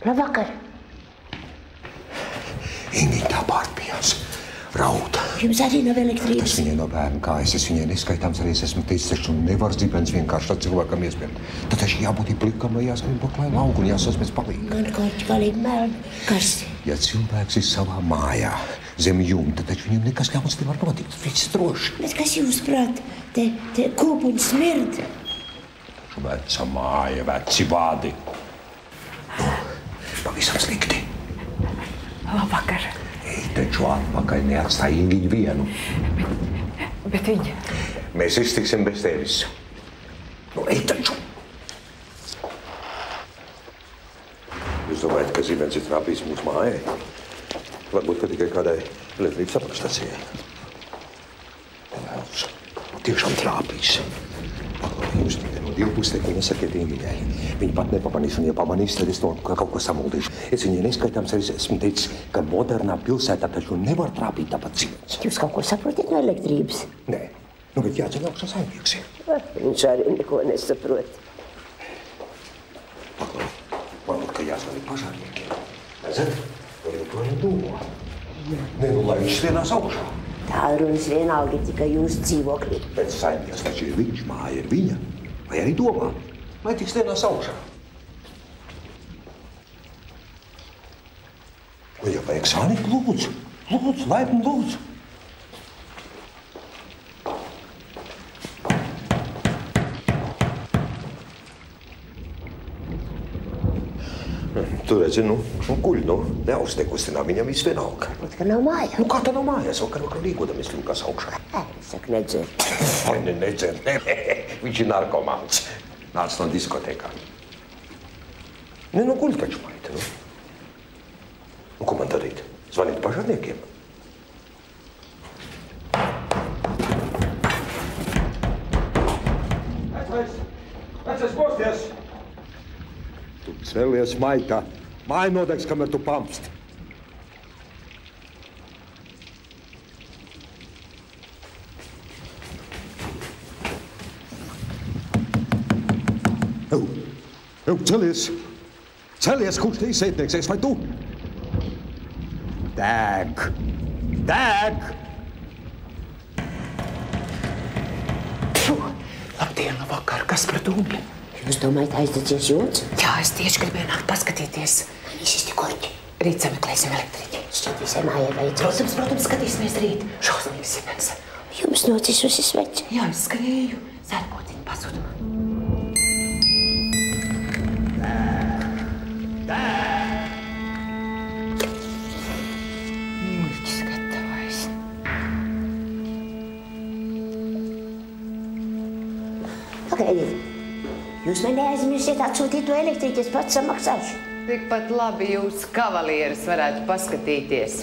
Labvakar. Inītā pārpījās. Rauda. Jums arī nav elektrības. Tas viņai no bērna kājas. Es viņai neskaitāms arī esmu teicis, taču nevar dzibens vienkārši tad cilvēkam iespējams. Tad taču jābūt plikam, vai jāskrien pa klāju lauku un jāsasmēc palīgi. Man korķi galīgi melni. Karsti. Ja cilvēks ir savā mājā, zem jumta, taču viņam nekas ļauns nevar notikt. Viss droši. Bet kas jūs prāt? Te kūpuņi smird. Veca māja, veci vādi. Pavisam slikti. Labvakar. Ej, taču atpakaļ neatstāj Ingiņu vienu. Bet viņa... Mēs iztiksim bez tevis. Nu, ej taču. Jūs domājat, ka zibens ir trāpījis mūsu mājai? Varbūt, ka tikai kādai elektrības apakšstacijai. Vēlš, tiešām trāpījis. Jūs no divu pusēku nesakiet Ingiņai. Viņa pat nepamanīs, un ja pamanīs, tad es to kaut ko samuldīšu. Es viņai neskaitāms arī esmu teicis, ka modernā pilsētā taču nevar trāpīt tāpat zibens. Jūs kaut ko saprotat no elektrības? Nē, nu, bet jāceļ augšā saimnieks ir. Viņš arī neko nesaprot. Paklau, varbūt, ka jāzvanīt pažārniekiem. Redzat, vai joprojām domā? Nē, nu, lai viņš vienās augšā. Tā runas vienalga tikai jūsu dzīvoklī. Bet saimnieks taču ir viņš, māja ir viņa. Vai arī domā, lai tiks vienās augšā. Un ja vajag zvanīt, lūdzu, laipni lūdzu. Tu redzi, nu guļ, neuztekustinā, viņam viss vienalga. Bet, ka nav mājā. Nu, kā tā nav mājās? Vakar rīkodamies ļukās augšā. Saka, nedzer. Vai nedzer? Viņš ir narkomāns. Nāc no diskotekā. Ne, nu guļ taču, maita, nu. Nu, ko man darīt? Zvanīt pažārniekiem? Vecais posties! Tu celies, maita. Māja nodegs, kamēr tu pampsti. Celies! Celies, kurš te izsētnieks, vai tu? Dēg! Dēg! Labdien, labvakar, kas par dūmiem? Jūs domājat, aizdedzies jums? Jā, es tieši gribēju nākt paskatīties. Visi tie korķi. Rīt sameklēsim elektriķi. Šķiet visai mājai vajadzēs. Protams, skatīsimies rīt. Šausmīgs zibens. Jums nocisusi svece. Jā, es skrēju. Sērpotiņu pazudu. Muļķis gatavais. Pagaidiet. Jūs man neaizmirsiet atsūtīt to elektriķi, es pats samaksāšu. Tikpat labi jūs kavalieris varētu paskatīties.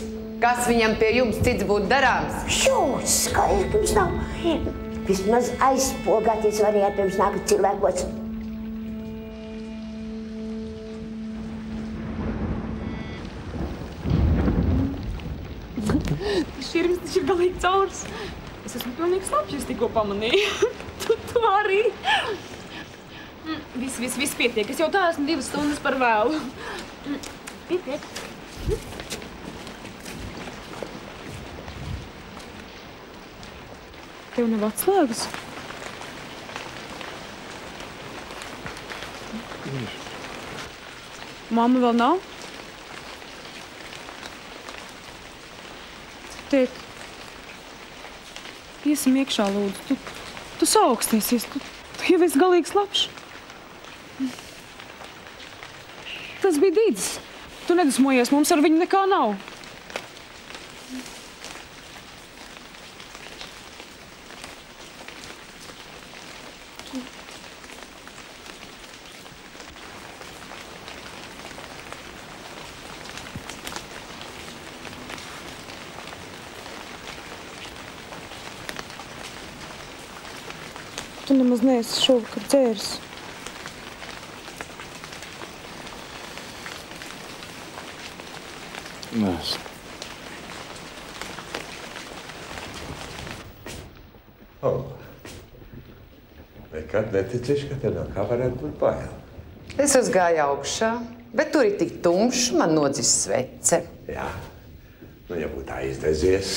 Kas viņam pie jums cits būtu darāms? Jūs, kā jums nav. Vismaz aizpogāties varējāt pirms nākat cilvēkos. Šķirms taču ir galīgi caurs. Es esmu pilnīgi slapši, es tikko pamanīju. Tu arī. Viss pietiek. Es jau tā esmu 2 stundas par vēlu. Pietiek. Tev nav atslēgas? Mamma vēl nav? Tēt, iesim iekšā, lūdzu. Tu saaugstēsies, tu jau esi galīgi slapš. Tas bija Dīdzis. Tu nedusmojies, mums ar viņu nekā nav. Tu nemaz neesi šovakar dzēris. Nes. Nekad neticēšu, ka te no kā varētu būt bail. Es uzgāju augšā, bet tur ir tik tumšs, man nodzis svece. Jā. Nu, ja būtu aizdezies,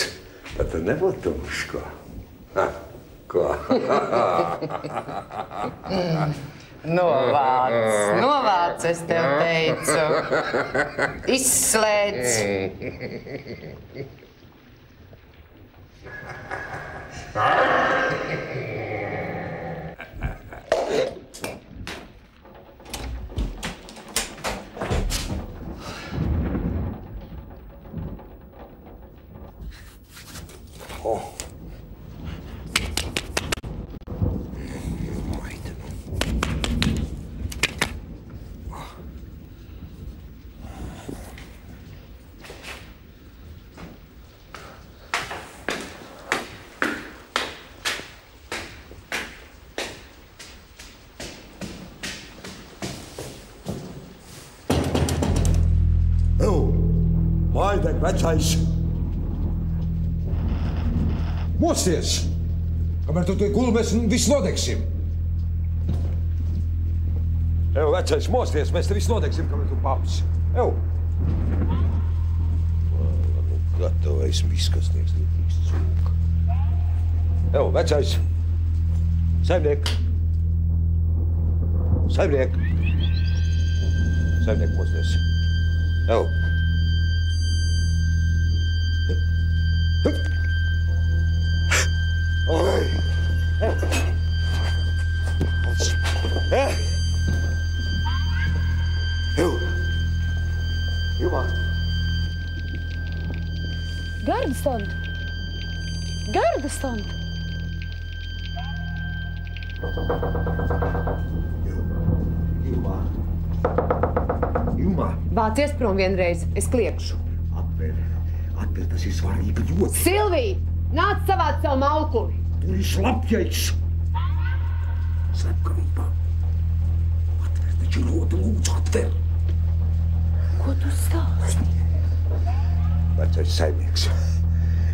tad tur nebūtu tumšs, ko? Ha, ko? Novāc, es tev teicu. Izslēdz. Maidek, vecais! Mosties! Kamēr tu tie guli, mēs visu nodegsim. Ev, vecais, mosties! Mēs te visu nodegsim, kamēr tu pāpsi. Ev! Nu, gatavais miskasnieks, līdzīgs cūka. Ev, vecais! Saimniek! Saimniek! Saimniek, mosties! Ev! Oi! Ilmā! Gardastant! Gardastant! Ilmā! Ilmā! Vācies prom vienreiz, es kliekšu. Atver, tas ir svarīgi ļoti. Silvija, nāc savāt savu maukuli. Tu ir slapjais. Slepkavībā. Atver, taču ļoti lūdzu, atver. Ko tu stāsti? Vecais saimnieks.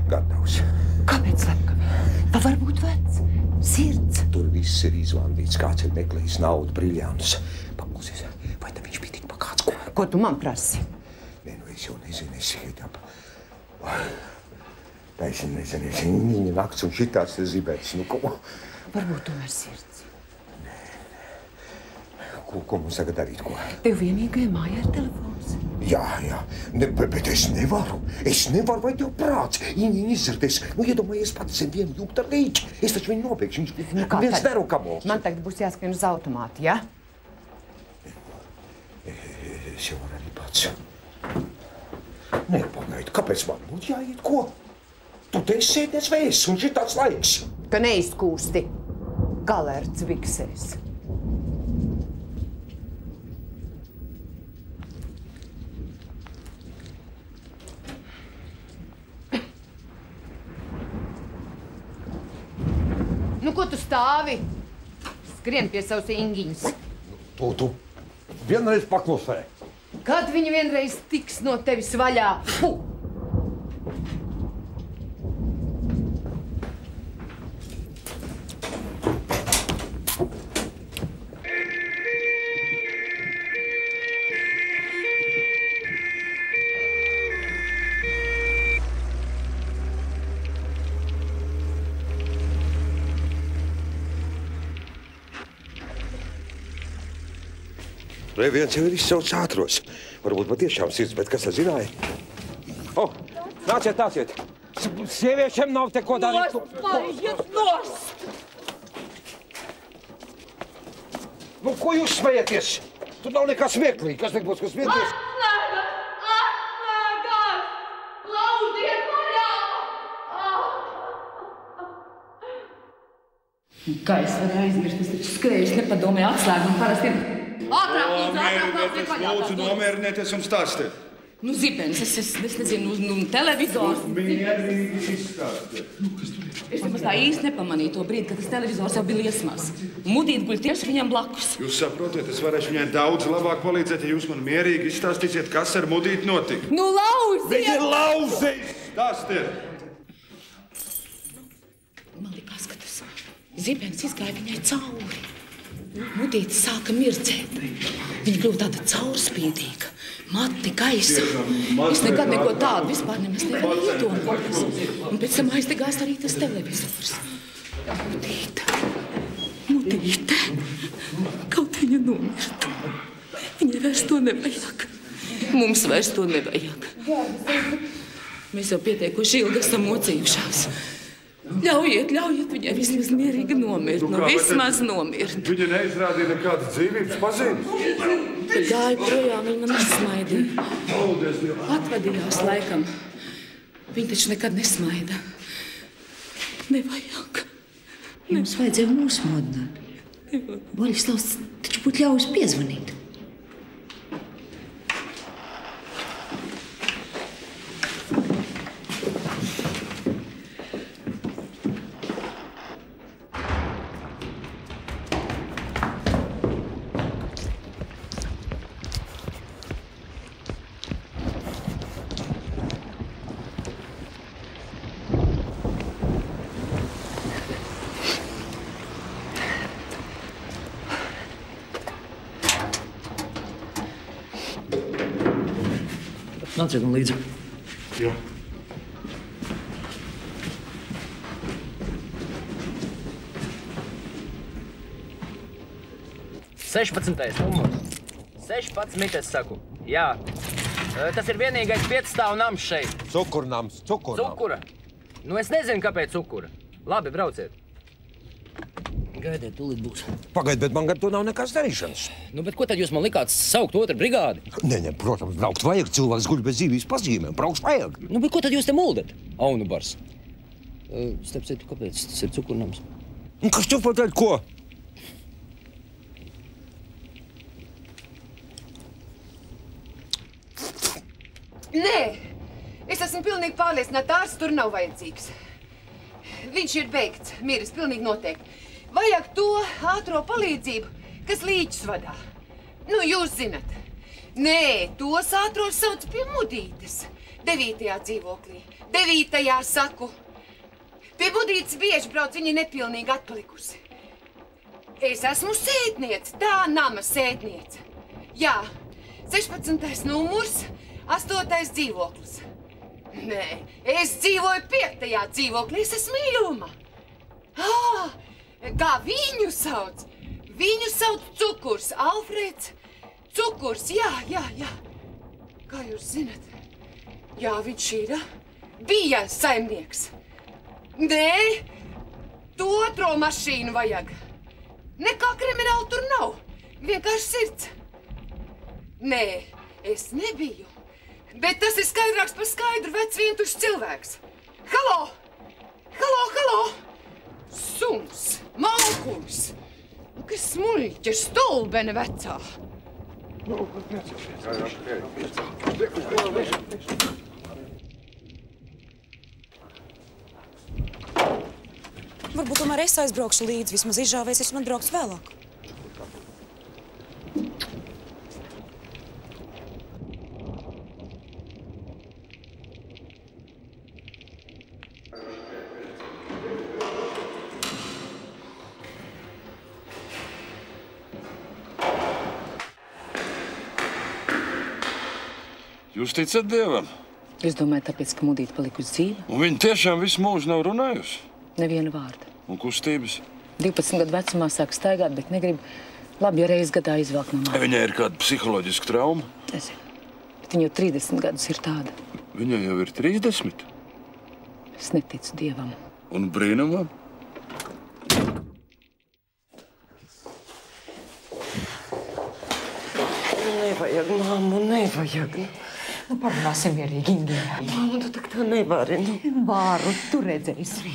Gatavs. Kāpēc slepkavība? Vai varbūt vecs? Sirds? Tur viss ir izvandīts. Kāds ir meklējis naudu, briļjantus. Paklausies, vai te viņš bija tik pakāds? Ko tu man prasi? Nē, nu es jau nezinu, es iedāpu. Taisni nezinu, viņa nakts un šitās zibēts. Nu, ko? Varbūt tomēr sirds. Ko mums tagad darīt, ko? Tev vienīgajā mājā ir telefons. Jā. Bet es nevaru. Vai tev prāts? Viņa izsarties. Nu, iedomājies pats zem vienu jūgt ar līķi. Es taču viņu nopirkšu. Viņš viens nerokamos. Man tagad būs jāskrien uz automātu, ja? Es jau varu arī pats. Nē, pagaidi, kāpēc man būtu jāiet, ko? Tu te esi sēdēs vēs un šitāds laiks. Ka neizkūsti. Galerts viksēs. Nu, ko tu stāvi? Skrien pie savas Ingiņas. Tu vienreiz paklusē. Kad viņa vienreiz tiks no tevis vaļā? Puh! Re, viens jau ir izsaucis ātros. Varbūt patiešām sirds, bet kas zināja? Nāciet! Sieviešiem nav te ko darīt. Nost, paiet nost! Nu, ko jūs smejaties? Tur nav nekā smieklīgi. Kas nebūs, kas smieties? Atslēgas! Lauziet vaļā! Kā es varu aizmirst? Es taču skrēju, nepadomāju atslēgu un parasti ir... Ātrāk, lūdzu, nomierinieties un stāstiet. Nu, Zibens, es nezinu, televizors. Mierīgi izstāstiet. Es nemaz tā īsti nepamanīju to brīdi, kad tas televizors jau bija liesmās. Mudīt guļ tieši viņam blakus. Jūs saprotiet, es varēšu viņai daudz labāk palīdzēt, ja jūs man mierīgi izstāstīsiet, kas ar Mudīti notika. Nu, lauziet! Viņa ir lauzījis! Stāstiet! Man likās, ka tas Zibens izgāja viņai cauri. Mudīte sāka mirdzēt. Viņa kļuva tāda caurspīdīga. Mati, gaisa. Es nekad neko tādu vispār nemaz nevaru iedomāties. Un pēc tam aizdegās arī tas televizors. Mudīte. Kaut viņa nomirtu. Viņai vairs to nevajag. Mums vairs to nevajag. Mēs jau pietiekoši ilgi esam mocījušās. Ļaujiet viņai vismaz mierīgi nomirt. Vismaz nomirt. Viņa neizrādīja nekādas dzīvības pazīmes. Kad gāja projām, viņa man nesmaidīja. Atvadījās laikam. Viņa taču nekad nesmaida. Nevajag. Jums vajadzēja mūs modināt. Boļislavs taču būtu ļaujis piezvanīt. Nāciet man līdzi. Jā. Sešpadsmitais numurs. 16, es saku. Jā. Tas ir vienīgais 5 stāvu nams šeit. Cukurnams. Cukura? Nu, es nezinu, kāpēc cukura. Labi, brauciet. Gaidiet, tūlīt būs. Pagaid, bet man gan to nav nekās darīšanas. Nu, bet ko tad jūs man likāt saukt otru brigādi? Nē, protams, braukt vajag. Cilvēks guļ bez dzīvības pazīmēm. Braukt vajag. Nu, bet ko tad jūs te muldat? Aunubars. Starp citu, kāpēc tas ir cukurnams? Kas tu pateikt, ko? Nē, es esmu pilnīgi pārliecināta, ārsts tur nav vajadzīgs. Viņš ir beigts, miris, pilnīgi noteikti. Vajag to ātro palīdzību, kas līķus vadā. Nu, jūs zinat. Nē, tos ātros sauc pie Mudītes. 9. dzīvoklī. 9. saku. Pie Mudītes bieži brauc, viņa nepilnīgi atpalikusi. Es esmu sētniece, tā nama sētniece. Jā, 16. numurs, 8. dzīvoklis. Nē, es dzīvoju 5. dzīvoklī, es esmu Ilma. Kā viņu sauc? Viņu sauc Cukurs, Alfreds Cukurs, jā. Kā jūs zinat? Jā, viņš ir bija saimnieks. Nē, to otro mašīnu vajag. Nekā krimināla tur nav, vienkārši sirds. Nē, es nebiju. Bet tas ir skaidrāks par skaidru vecs vientušs cilvēks. Halo! Suns, malkulis, kas smuļķa, stulbene vecā. Varbūt tomēr es aizbraukšu līdzi, vismaz izžāvēsies un atbraukšu vēlāk. Jūs ticat Dievam? Es domāju, tāpēc, ka Mudīte palikusi dzīva. Un viņa tiešām visu mūžu nav runājusi? Neviena vārda. Un kustības? 12 gadu vecumā sāk staigāt, bet negrib labi, ja reiz gadā izvelk no mājas. Viņai ir kāda psiholoģiska trauma? Nezinu, bet viņa jau 30 gadus ir tāda. Viņai jau ir 30? Es neticu Dievam. Un brīnumam? nevajag, mammu, nevajag. Nu, parunāsim mierīgi, Ingīna. Mammu, tu tak tā nevari, nu. Varu, tu redzēsi.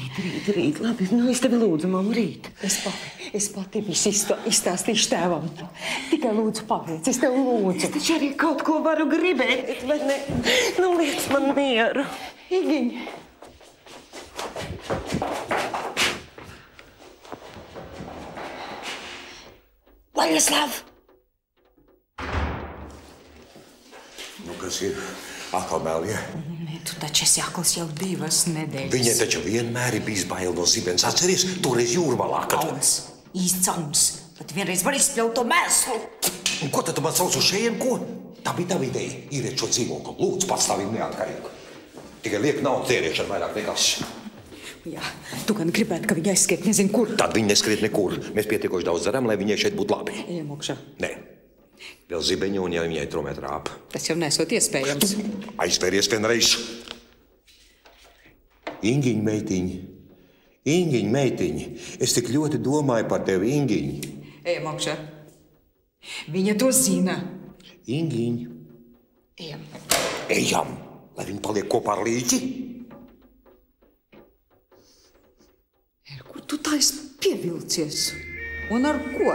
Rīt, labi, nu es tevi lūdzu, mammu, rīt. Es pati visu izstāstīšu tēvam. Tikai lūdzu paveic, es tev lūdzu. Es taču arī kaut ko varu gribēt, vai ne? Nu, liec man mieru. Ingīna. Vaļaslav! Nu, kas ir? Atkal mēlie? Nē, tu taču esi akls jau 2 nedēļas. Viņai taču vienmēr ir bijis bail no zibens. Atceries, toreiz jūrmalā, kad... Īsts cauns. Bet vienreiz var izspļaut to mēslu. Un ko tad tu man sauc uz šeit, ko? Tā bija tava ideja, īriet šo dzīvokli. Lūdzu, patstāvīgi neatkarīgu. Tikai liek naudu tērēšana vairāk nekas. Jā, tu gan gribētu, ka viņa aizskriet nezinu kur. Tad viņa neskriet nekur. Mēs pietiekoši daudz darām, lai viņai šeit būtu labi. Ejam augšā. Nē. Vēl zibeņu un ja viņai trometra ap. Tas jau nesot iespējams. Aizvēries vienreiz. Ingiņ, meitiņ. Es tik ļoti domāju par tevi, Ingiņ. Ejam augšā. Viņa to zina. Ingiņ. Ejam, lai viņa paliek kopā ar līķi. Kur tu tā esi pievilcies? Un ar ko?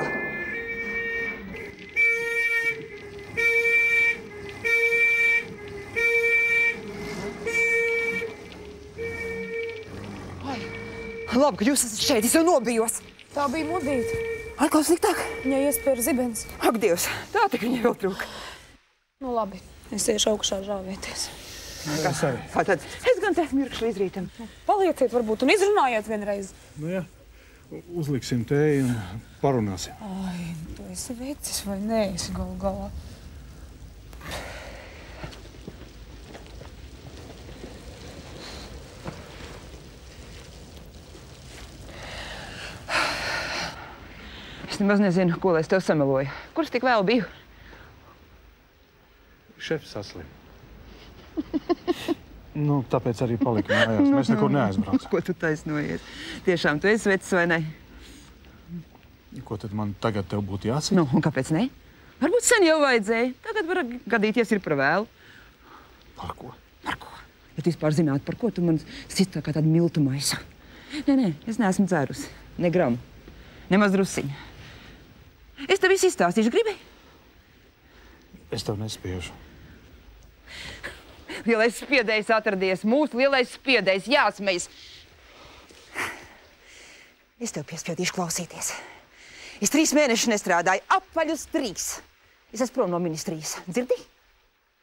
Labi, ka jūs esat šeit, es jau nobijos. Tā bija modīta. Atkal sliktāk? Viņai iespēja zibens. Ak, Dievs, tā tik viņai vēl trūka. Nu labi, es iešu augšā žāvēties. Kas arī? Kā tad? Es gan te mirkšu izrītam. Palieciet varbūt un izrunājiet vienreiz. Nu jā, uzliksim tēju un parunāsim. Ai, tu esi vecis vai nē, esi galu galā. Es nemaz nezinu, ko lai es tev sameloju. Kur es tik vēl biju? Šefs saslim. Nu, tāpēc arī palika mājās. Mēs nekur neaizbraucam. Ko tu taisnojies? Tiešām tu esi vecis vai ne? Ko tad man tagad tev būtu jāsaka? Nu, un kāpēc ne? Varbūt sen jau vajadzēja. Tagad var gadīties ir par vēlu. Par ko? Par ko? Ja tu vispār zinātu, par ko tu man sit kā tādu miltu maisu. Nē, es neesmu dzērusi. Ne gramu. Nemaz drusiņu. Es tev visu izstāstīšu, gribi? Es tev nespiežu. Lielais spiedējs atradies. Mūsu lielais spiedējs jāsmejas. Es tev piespiedīšu klausīties. Es 3 mēnešus nestrādāju. Apaļus 3. Es esmu prom no ministrijas. Dzirdi?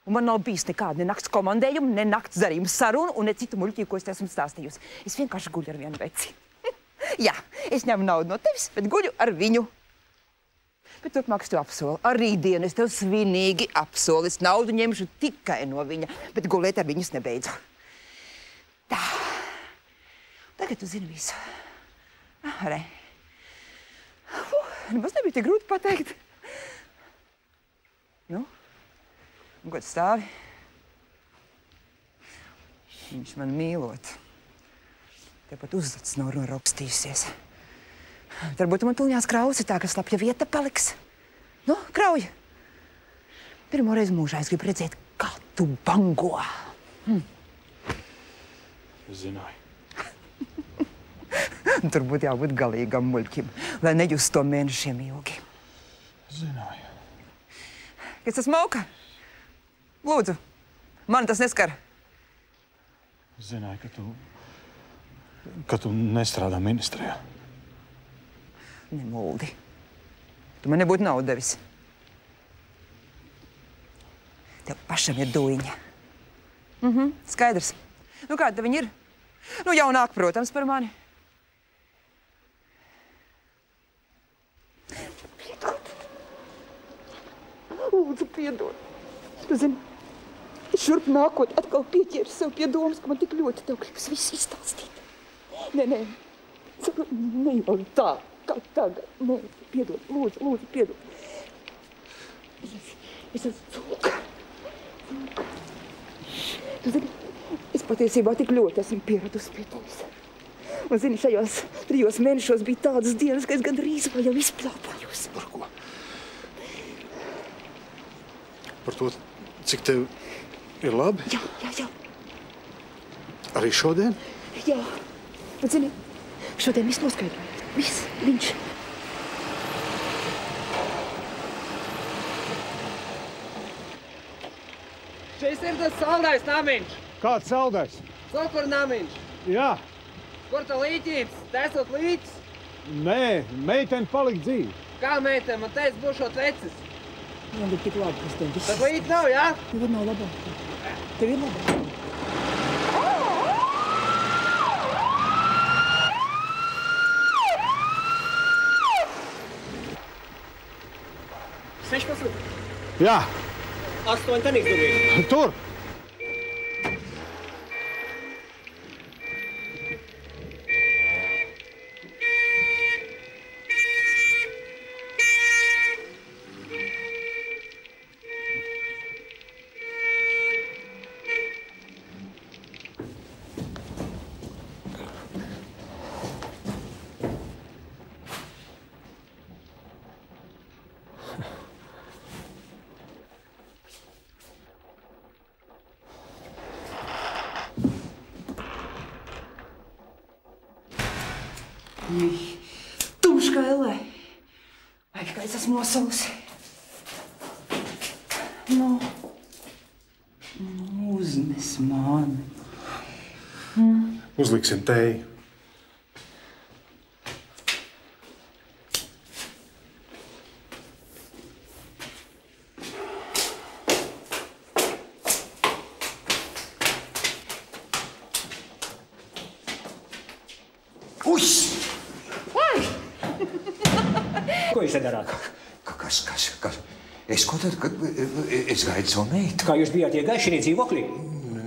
Un man nav bijis nekāda ne nakts komandējuma, ne nakts darījuma saruna un ne citu muļķību, ko es te esmu stāstījusi. Es vienkārši guļu ar vienu veci. Jā, es ņemu naudu no tevis, bet guļu ar viņu. Bet turpmāk es tev apsolu. Ar rītdienu es tev svinīgi apsolu. Es naudu ņemšu tikai no viņa, bet gulēt ar viņus nebeidzu. Tā. Tagad tu zini visu. Re. Nemaz nebija tik grūti pateikt. Nu? Un ko tu stāvi? Viņš man mīlot. Tev pat uzlacis nav norakstījusies. Varbūt man tuļņās krausi tā, ka slapja vieta paliks. Nu, krauj. Pirmo reizi mūžā es gribu redzēt, kā tu bango. Es zināju. Tur būtu jābūt galīgam muļķim, lai nejust to mēnešiem ilgi. Es zināju. Kas tas mauka? Lūdzu, mani tas neskar. Es zināju, ka tu nestrādā ministrijā. Nemuldi. Tu man nebūtu naudu devis. Tev pašam ir duiņa. Skaidrs. Nu, kāda viņa ir? Nu, jaunāk, protams, par mani. Piedod. Lūdzu, piedod. Tu zini, es šurp nākot atkal pieķēru sev pie domas, ka man tik ļoti tev gribas visu izstāstīt. Nē. Ne jau tā. Kā tagad? Nē, piedod, lūdzu, piedod. Es esmu cūka. Tu zini, es patiesībā tik ļoti esmu pieradusi pie tevis. Un zini, šajos 3 mēnešos bija tādas dienas, ka es gandrīz vai jau izplāpājos. Par ko? Par to, cik tev ir labi? Jā. Arī šodien? Jā. Un, zini, šodien viss noskaidroja. Viss, viņš. Šis ir tas saldais namiņš. Kāds saldais? Cukur namiņš. Jā. Kur tu līķīts? Taisot līķis? Nē, meitene palika dzīve. Kā meitene? Man teica, būšot vecis. Man ir tik labi, kas tev viss. Tad līķi nav, jā? Tev nav labāk. Tev ir labāk. 16. Jā. 8 tenīs durvīm. Tur. Tumšs kā ellē. Vai kā es esmu nosalusi. Nu, uznes mani. Uzliksim teju. Ko jūs darāt? Kas? Es ko tad? Es gaidu savu meitu. Kā jūs bijāt iegājuši šī dzīvoklī?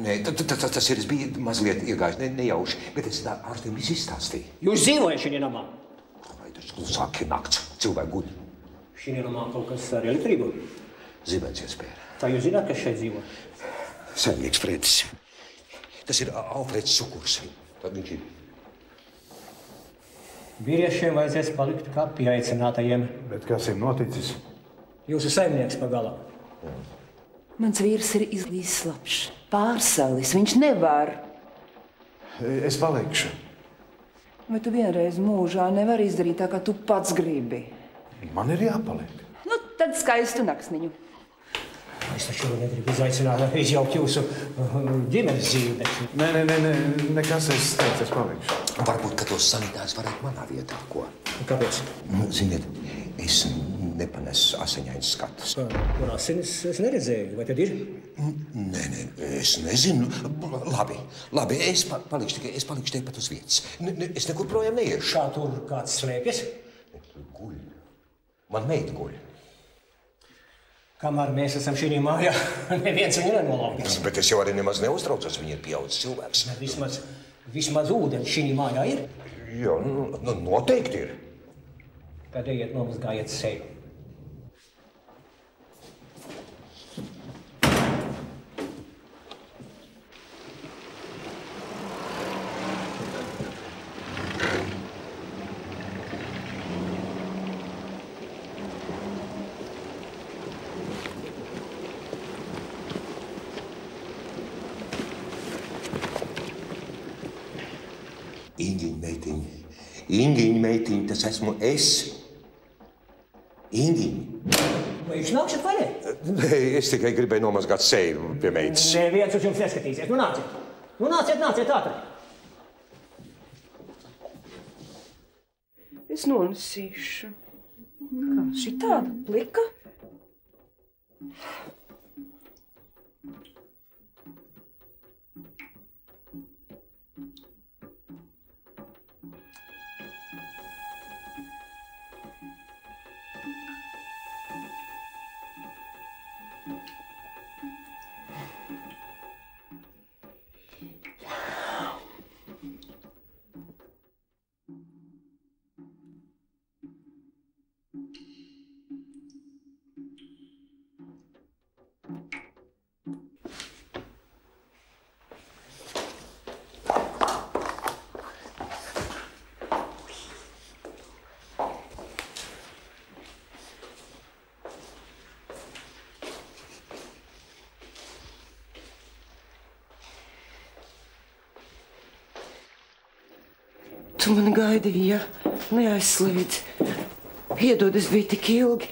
Nē, tas ir, es biju mazliet iegājis, nejauši, bet es ārstiem visu izstāstīju. Jūs dzīvojat šī namā? Vai tas klusāk ir nakts, cilvēki guļ. Šī namā kaut kas ar elektrību? Zibens iespēja. Tā jūs zināt, kas šeit dzīvo? Saimnieks Fredis. Tas ir Alfreds Cukurs. Tad viņš ir. Vīriešiem vajadzēs palikt kā pieaicinātajiem. Bet kas ir noticis? Jūsu saimnieks pagalā. Mans vīrs ir izlīdz slapšs, pārsalis, viņš nevar. Es palikšu. Vai tu vienreiz mūžā nevari izdarīt tā, kā tu pats gribi? Man ir jāpaliek. Nu, tad skaistu naktsniņu. Es taču negribu izjaukt jūsu ģimenes dzīvi. Nē, nekas, es teicu, es palikšu. Varbūt, ka tos sanitājs varētu manā vietā, ko? Kāpēc? Ziniet, es nepanesu asiņains skatus. Un asinis es neredzēju, vai tad ir? Nē, es nezinu. Labi, es palikšu tepat uz vietas. Es nekur projām neiešu. Kā tur kāds slēpjas? Guļ. Man meita guļ. Kamēr mēs esam šī mājā, neviens viņu nenolaupīs. Bet es jau arī nemaz neuztraucos, viņa ir pieaudzis cilvēks. Vismaz ūdeni šī mājā ir? Jā, noteikti ir. Tad ejiet nomazgājiet seju. Ingiņa meitiņa, tas esmu es. Ingiņa. Vai jūs nākšat vai ne? Nē, es tikai gribēju nomazgāt seju pie meitas. Neviens uz jums neskatīsies. Nāciet ātri. Es nonesīšu. Kā šitāda plika? Tu mani gaidīji, ja? Neaizslēdz. Piedod, es biju tik ilgi.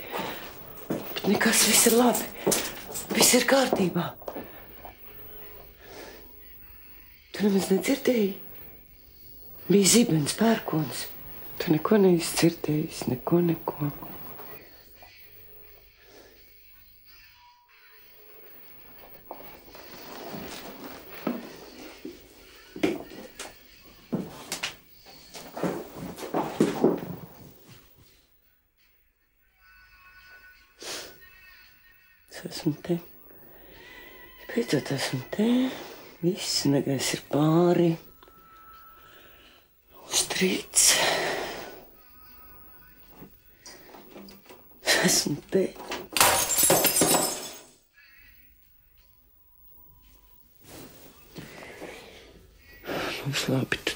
Bet nekas, viss ir labi. Viss ir kārtībā. Tu nemaz nedzirdēji? Bija zibens, pērkons. Tu neko neesi dzirdējis, neko. Esmu te. Beidzot esmu te. Viss negais ir pāri. Uztrīts. Esmu te. Mums labi.